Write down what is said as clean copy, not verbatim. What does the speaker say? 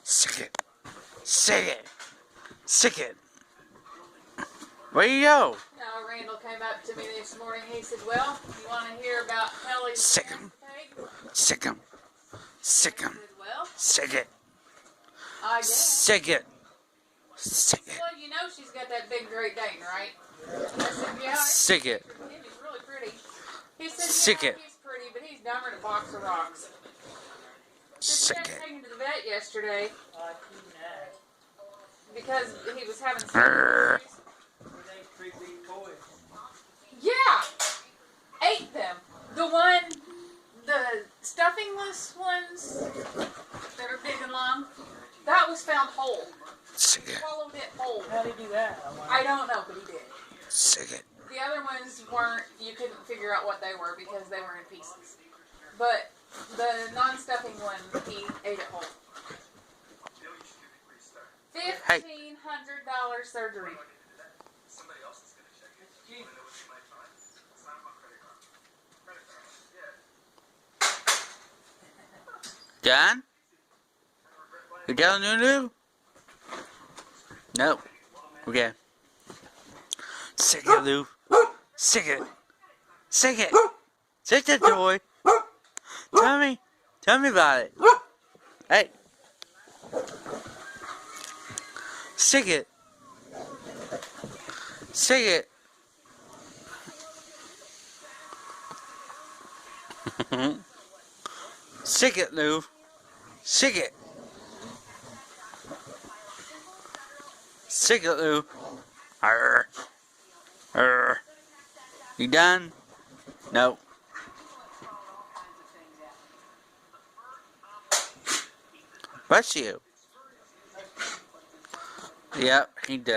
Sick it. Sick it. Sick it. Where you go? No, Randall came up to me this morning. He said, well, you want to hear about Kelly's Sick him. Sick him. Sick him. I said, well, Sick it. I guess. Sick it. Sick it. Well, you know she's got that big Great Dane, right? I said, yeah. Sick it. He's really pretty. He said, Sick yeah, it. he's pretty, but he's dumber than a box of rocks. Sick Dad it. took him to the vet yesterday because he was having some Arr. issues. Yeah! Ate them. The stuffingless ones that are big and long, that was found whole. Sick it. Swallowed it whole. How did he do that? I don't know, but he did. Sick it. The other ones weren't, you couldn't figure out what they were because they were in pieces. But the non-stuffing one, he ate it whole. $1,500 surgery. Done? You done, Lulu? Nope. Okay. Sick it, Lou. Sick it. Sick it. Sick that toy. Tell me about it. Hey. Sick it. Sick it. Sick it, Lou. Sick it. Sick it, Lou. Arr. Arr. You done? No. Bless you. Yep, he does.